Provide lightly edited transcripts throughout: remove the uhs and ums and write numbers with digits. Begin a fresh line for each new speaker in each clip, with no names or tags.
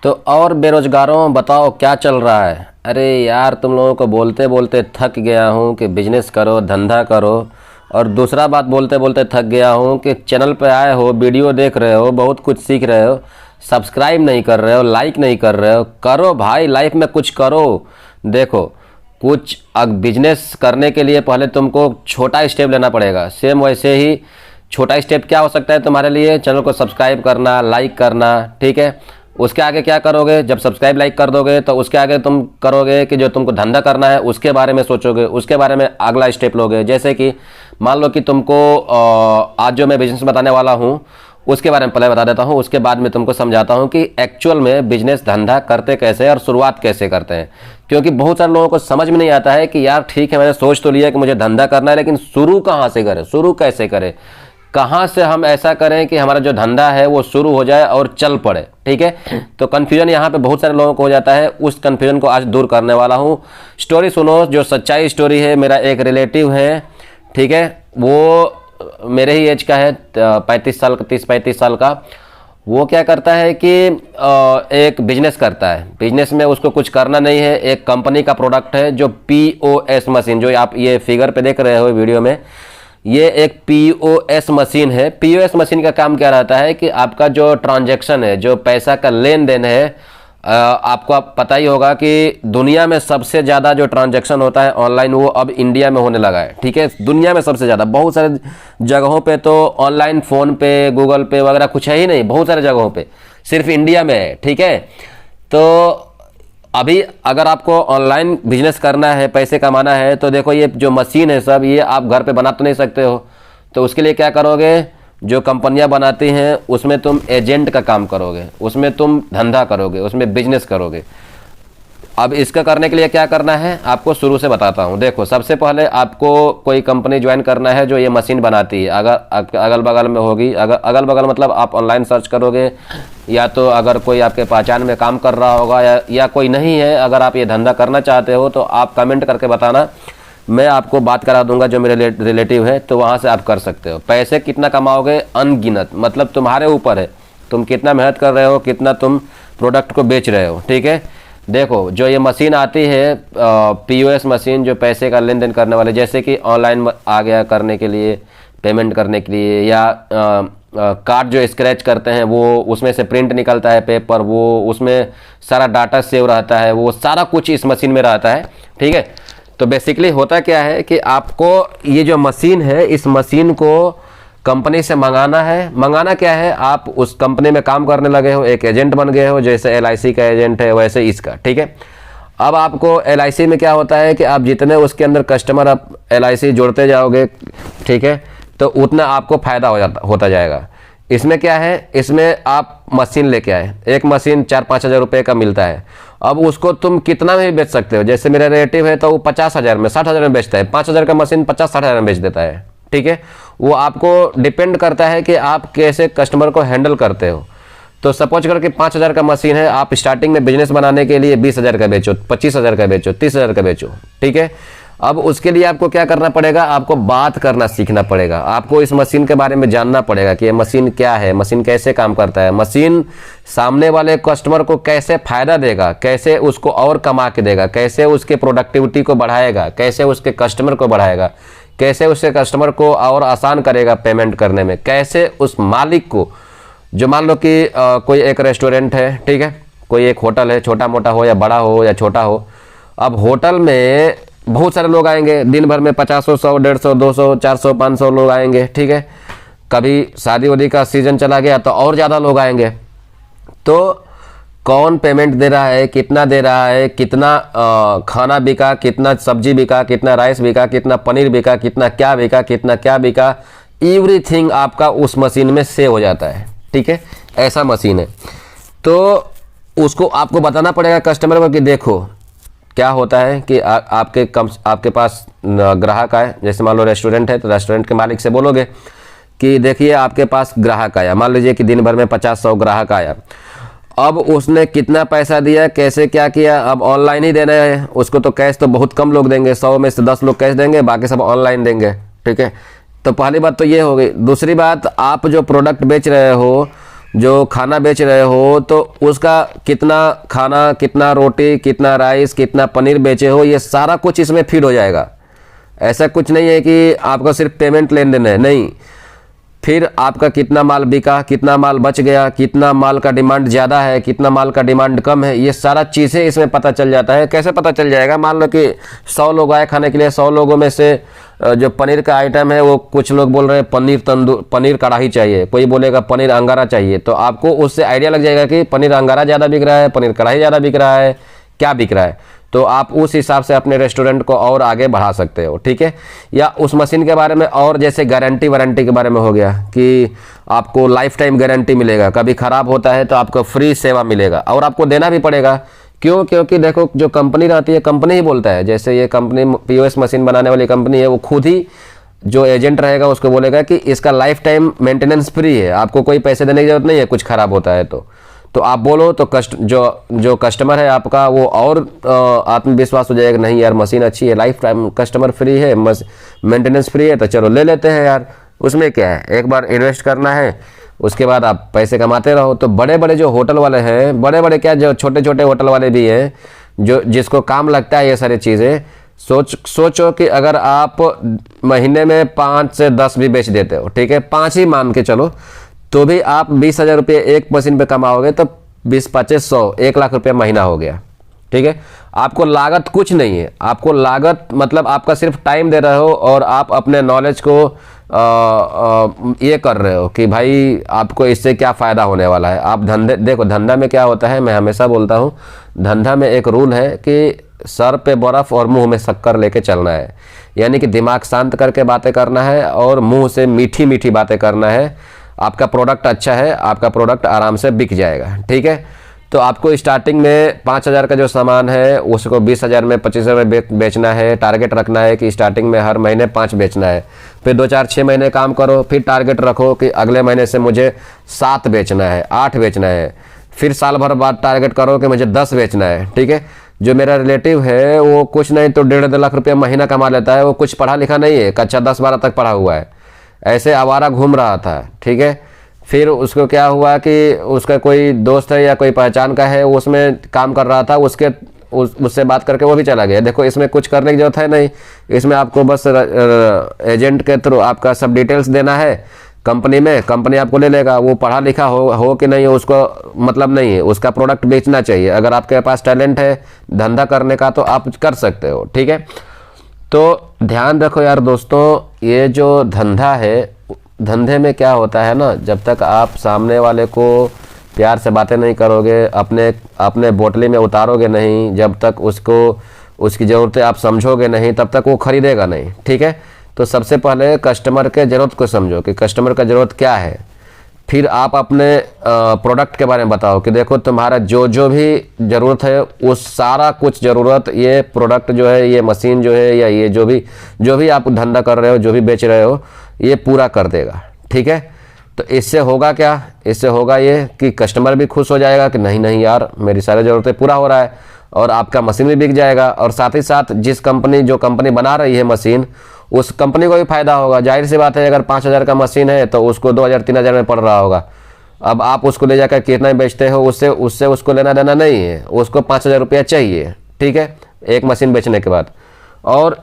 तो और बेरोजगारों बताओ क्या चल रहा है। अरे यार तुम लोगों को बोलते बोलते थक गया हूँ कि बिजनेस करो, धंधा करो। और दूसरा बात बोलते बोलते थक गया हूँ कि चैनल पे आए हो, वीडियो देख रहे हो, बहुत कुछ सीख रहे हो, सब्सक्राइब नहीं कर रहे हो, लाइक नहीं कर रहे हो। करो भाई, लाइफ में कुछ करो। देखो, कुछ बिजनेस करने के लिए पहले तुमको छोटा स्टेप लेना पड़ेगा। सेम वैसे ही छोटा स्टेप क्या हो सकता है तुम्हारे लिए? चैनल को सब्सक्राइब करना, लाइक करना, ठीक है। उसके आगे क्या करोगे? जब सब्सक्राइब लाइक कर दोगे तो उसके आगे तुम करोगे कि जो तुमको धंधा करना है उसके बारे में सोचोगे, उसके बारे में अगला स्टेप लोगे। जैसे कि मान लो कि तुमको आज जो मैं बिजनेस बताने वाला हूँ उसके बारे में पहले बता देता हूँ, उसके बाद में तुमको समझाता हूँ कि एक्चुअल में बिजनेस धंधा करते कैसे और शुरुआत कैसे करते हैं। क्योंकि बहुत सारे लोगों को समझ में नहीं आता है कि यार ठीक है, मैंने सोच तो लिया कि मुझे धंधा करना है, लेकिन शुरू कहाँ से करें, शुरू कैसे करें, कहाँ से हम ऐसा करें कि हमारा जो धंधा है वो शुरू हो जाए और चल पड़े। ठीक है, तो कन्फ्यूजन यहाँ पे बहुत सारे लोगों को हो जाता है। उस कन्फ्यूजन को आज दूर करने वाला हूँ। स्टोरी सुनो, जो सच्चाई स्टोरी है। मेरा एक रिलेटिव है, ठीक है, वो मेरे ही एज का है, 35 साल का, 30-35 साल का। वो क्या करता है कि एक बिजनेस करता है। बिजनेस में उसको कुछ करना नहीं है। एक कंपनी का प्रोडक्ट है जो POS मशीन, जो आप ये फिगर पे देख रहे हो वीडियो में, ये एक POS मशीन है। POS मशीन का काम क्या रहता है कि आपका जो ट्रांजैक्शन है, जो पैसा का लेन देन है, आपको पता ही होगा कि दुनिया में सबसे ज़्यादा जो ट्रांजैक्शन होता है ऑनलाइन, वो अब इंडिया में होने लगा है। ठीक है, दुनिया में सबसे ज़्यादा। बहुत सारे जगहों पे तो ऑनलाइन फ़ोन पे, गूगल पे वगैरह कुछ है ही नहीं, बहुत सारे जगहों पे, सिर्फ इंडिया में है। ठीक है, तो अभी अगर आपको ऑनलाइन बिजनेस करना है, पैसे कमाना है, तो देखो ये जो मशीन है सब, ये आप घर पे बना तो नहीं सकते हो। तो उसके लिए क्या करोगे? जो कंपनियां बनाती हैं उसमें तुम एजेंट का काम करोगे, उसमें तुम धंधा करोगे, उसमें बिजनेस करोगे। अब इसका करने के लिए क्या करना है आपको शुरू से बताता हूँ। देखो, सबसे पहले आपको कोई कंपनी ज्वाइन करना है जो ये मशीन बनाती है। अगर अगल बगल में होगी, अगल बगल मतलब आप ऑनलाइन सर्च करोगे, या तो अगर कोई आपके पहचान में काम कर रहा होगा, या कोई नहीं है, अगर आप ये धंधा करना चाहते हो तो आप कमेंट करके बताना, मैं आपको बात करा दूंगा जो मेरे रिलेटिव है, तो वहाँ से आप कर सकते हो। पैसे कितना कमाओगे? अनगिनत, मतलब तुम्हारे ऊपर है, तुम कितना मेहनत कर रहे हो, कितना तुम प्रोडक्ट को बेच रहे हो। ठीक है, देखो जो ये मशीन आती है POS मशीन, जो पैसे का लेन देन करने वाले, जैसे कि ऑनलाइन आ गया करने के लिए, पेमेंट करने के लिए, या कार्ड जो स्क्रैच करते हैं वो उसमें से प्रिंट निकलता है पेपर, वो उसमें सारा डाटा सेव रहता है, वो सारा कुछ इस मशीन में रहता है। ठीक है, तो बेसिकली होता क्या है कि आपको ये जो मशीन है, इस मशीन को कंपनी से मंगाना है। मंगाना क्या है, आप उस कंपनी में काम करने लगे हो, एक एजेंट बन गए हो, जैसे LIC का एजेंट है वैसे इसका। ठीक है, अब आपको LIC में क्या होता है कि आप जितने उसके अंदर कस्टमर आप LIC जोड़ते जाओगे, ठीक है, तो उतना आपको फायदा होता जाएगा। इसमें क्या है, इसमें आप मशीन लेके आए, एक मशीन 4-5 हज़ार रुपये का मिलता है। अब उसको तुम कितना में भी बेच सकते हो। जैसे मेरा रिलेटिव है तो वो 50 हज़ार में, 60 हज़ार में बेचता है, 5 हज़ार का मशीन 50-60 हज़ार में बेच देता है। ठीक है, वो आपको डिपेंड करता है कि आप कैसे कस्टमर को हैंडल करते हो। तो सपोज करो कि 5 हज़ार का मशीन है, आप स्टार्टिंग में बिजनेस बनाने के लिए 20 हज़ार का बेचो, 25 हज़ार का बेचो, 30 हज़ार का बेचो। ठीक है, अब उसके लिए आपको क्या करना पड़ेगा? आपको बात करना सीखना पड़ेगा, आपको इस मशीन के बारे में जानना पड़ेगा कि ये मशीन क्या है, मशीन कैसे काम करता है, मशीन सामने वाले कस्टमर को कैसे फायदा देगा, कैसे उसको और कमा के देगा, कैसे उसके प्रोडक्टिविटी को बढ़ाएगा, कैसे उसके कस्टमर को बढ़ाएगा, कैसे उसके कस्टमर को और आसान करेगा पेमेंट करने में, कैसे उस मालिक को, जो मान लो कि कोई एक रेस्टोरेंट है, ठीक है, कोई एक होटल है, छोटा मोटा हो या बड़ा हो या छोटा हो। अब होटल में बहुत सारे लोग आएंगे, दिन भर में 50, 100, 150, 200, 400, 500 लोग आएंगे। ठीक है, कभी शादी वादी का सीजन चला गया तो और ज़्यादा लोग आएंगे। तो कौन पेमेंट दे रहा है, कितना दे रहा है, कितना खाना बिका, कितना सब्जी बिका, कितना राइस बिका, कितना पनीर बिका, कितना क्या बिका, कितना क्या बिका, एवरीथिंग आपका उस मशीन में सेव हो जाता है। ठीक है, ऐसा मशीन है। तो उसको आपको बताना पड़ेगा कस्टमर को कि देखो क्या होता है कि आपके पास ग्राहक आए, जैसे मान लो रेस्टोरेंट है तो रेस्टोरेंट के मालिक से बोलोगे कि देखिए आपके पास ग्राहक आया, मान लीजिए कि दिन भर में 50-100 ग्राहक आया। अब उसने कितना पैसा दिया, कैसे क्या किया, अब ऑनलाइन ही देना है उसको, तो कैश तो बहुत कम लोग देंगे, 100 में से 10 लोग कैश देंगे, बाकी सब ऑनलाइन देंगे। ठीक है, तो पहली बात तो ये हो गई। दूसरी बात, आप जो प्रोडक्ट बेच रहे हो जो खाना बेच रहे हो तो उसका कितना खाना, कितना रोटी, कितना राइस, कितना पनीर बेचे हो, ये सारा कुछ इसमें फीड हो जाएगा। ऐसा कुछ नहीं है कि आपको सिर्फ पेमेंट लेन देन है, नहीं। फिर आपका कितना माल बिका, कितना माल बच गया, कितना माल का डिमांड ज़्यादा है, कितना माल का डिमांड कम है, ये सारा चीज़ें इसमें पता चल जाता है। कैसे पता चल जाएगा? मान लो कि 100 लोग आए खाने के लिए, 100 लोगों में से जो पनीर का आइटम है वो कुछ लोग बोल रहे हैं पनीर कढ़ाई चाहिए, कोई बोलेगा पनीर अंगारा चाहिए, तो आपको उससे आइडिया लग जाएगा कि पनीर अंगारा ज़्यादा बिक रहा है, पनीर कढ़ाई ज़्यादा बिक रहा है, क्या बिक रहा है। तो आप उस हिसाब से अपने रेस्टोरेंट को और आगे बढ़ा सकते हो, ठीक है। या उस मशीन के बारे में और जैसे गारंटी वारंटी के बारे में हो गया कि आपको लाइफ टाइम गारंटी मिलेगा, कभी ख़राब होता है तो आपको फ्री सेवा मिलेगा और आपको देना भी पड़ेगा। क्यों? क्योंकि देखो जो कंपनी रहती है, कंपनी ही बोलता है। जैसे ये कंपनी POS मशीन बनाने वाली कंपनी है, वो खुद ही जो एजेंट रहेगा उसको बोलेगा कि इसका लाइफ टाइम मेंटेनेंस फ्री है, आपको कोई पैसे देने की जरूरत नहीं है कुछ ख़राब होता है तो आप बोलो तो जो कस्टमर है आपका वो और आत्मविश्वास हो जाएगा, नहीं यार मशीन अच्छी है, लाइफ टाइम कस्टमर फ्री है, मेंटेनेंस फ्री है, तो चलो ले लेते हैं यार। उसमें क्या है, एक बार इन्वेस्ट करना है, उसके बाद आप पैसे कमाते रहो। तो बड़े बड़े जो होटल वाले हैं, बड़े बड़े क्या, जो छोटे छोटे होटल वाले भी हैं, जो जिसको काम लगता है ये सारी चीज़ें, सोचो कि अगर आप महीने में 5 से 10 भी बेच देते हो, ठीक है, 5 ही मान के चलो, तो भी आप 20,000 रुपये एक मशीन पे कमाओगे, तो 20-25 100 1 लाख रुपया महीना हो गया, ठीक है। आपको लागत कुछ नहीं है, आपको लागत मतलब आपका सिर्फ टाइम दे रहे हो और आप अपने नॉलेज को ये कर रहे हो कि भाई आपको इससे क्या फ़ायदा होने वाला है। आप देखो धंधा में क्या होता है, मैं हमेशा बोलता हूँ, धंधा में एक रूल है कि सर पे बर्फ़ और मुंह में शक्कर लेके चलना है। यानी कि दिमाग शांत करके बातें करना है और मुंह से मीठी मीठी बातें करना है। आपका प्रोडक्ट अच्छा है, आपका प्रोडक्ट आराम से बिक जाएगा, ठीक है। तो आपको स्टार्टिंग में 5,000 का जो सामान है उसको 20,000 में 25,000 में बेचना है। टारगेट रखना है कि स्टार्टिंग में हर महीने 5 बेचना है। फिर 2-4-6 महीने काम करो, फिर टारगेट रखो कि अगले महीने से मुझे 7 बेचना है, 8 बेचना है। फिर साल भर बाद टारगेट करो कि मुझे 10 बेचना है, ठीक है। जो मेरा रिलेटिव है वो कुछ नहीं तो 1.5-2 लाख रुपया महीना कमा लेता है। वो कुछ पढ़ा लिखा नहीं है, कक्षा 10-12 तक पढ़ा हुआ है, ऐसे आवारा घूम रहा था, ठीक है। फिर उसको क्या हुआ कि उसका कोई दोस्त है या कोई पहचान का है, उसमें काम कर रहा था, उससे बात करके वो भी चला गया। देखो इसमें कुछ करने की जरूरत है नहीं, इसमें आपको बस एजेंट के थ्रू आपका सब डिटेल्स देना है कंपनी में, कंपनी आपको ले लेगा। वो पढ़ा लिखा हो कि नहीं उसको मतलब नहीं है, उसका प्रोडक्ट बेचना चाहिए। अगर आपके पास टैलेंट है धंधा करने का तो आप कर सकते हो, ठीक है। तो ध्यान रखो यार दोस्तों, ये जो धंधा है, धंधे में क्या होता है ना, जब तक आप सामने वाले को प्यार से बातें नहीं करोगे, अपने बोतली में उतारोगे नहीं, जब तक उसकी ज़रूरतें आप समझोगे नहीं, तब तक वो खरीदेगा नहीं, ठीक है। तो सबसे पहले कस्टमर के ज़रूरत को समझो कि कस्टमर का ज़रूरत क्या है। फिर आप अपने प्रोडक्ट के बारे में बताओ कि देखो तुम्हारा जो भी ज़रूरत है उस सारा कुछ ज़रूरत ये प्रोडक्ट जो है, ये मशीन जो है, या ये जो भी आप धंधा कर रहे हो, जो भी बेच रहे हो, ये पूरा कर देगा, ठीक है। तो इससे होगा क्या, इससे होगा ये कि कस्टमर भी खुश हो जाएगा कि नहीं यार मेरी सारी ज़रूरतें पूरा हो रहा है, और आपका मशीन भी बिक जाएगा। और साथ ही साथ जो कंपनी बना रही है मशीन, उस कंपनी को भी फायदा होगा। जाहिर सी बात है, अगर 5,000 का मशीन है तो उसको 2,000-3,000 में पड़ रहा होगा। अब आप उसको ले जाकर कितना बेचते हो, उससे उसको लेना देना नहीं है, उसको 5,000 रुपया चाहिए, ठीक है, एक मशीन बेचने के बाद। और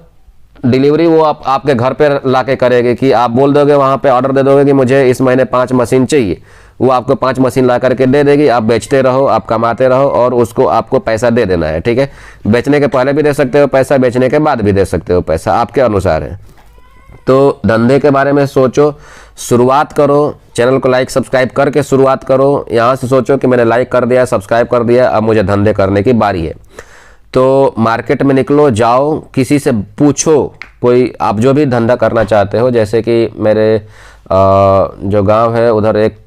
डिलीवरी वो आपके घर पे लाके करेगी कि आप बोल दोगे, वहाँ पे ऑर्डर दे दोगे कि मुझे इस महीने 5 मशीन चाहिए, वो आपको 5 मशीन ला करके दे देगी। आप बेचते रहो, आप कमाते रहो, और उसको आपको पैसा दे देना है, ठीक है। बेचने के पहले भी दे सकते हो पैसा, बेचने के बाद भी दे सकते हो पैसा, आपके अनुसार है। तो धंधे के बारे में सोचो, शुरुआत करो, चैनल को लाइक सब्सक्राइब करके शुरुआत करो। यहाँ से सोचो कि मैंने लाइक कर दिया, सब्सक्राइब कर दिया, अब मुझे धंधे करने की बारी है। तो मार्केट में निकलो, जाओ, किसी से पूछो, कोई आप जो भी धंधा करना चाहते हो। जैसे कि मेरे जो गांव है उधर एक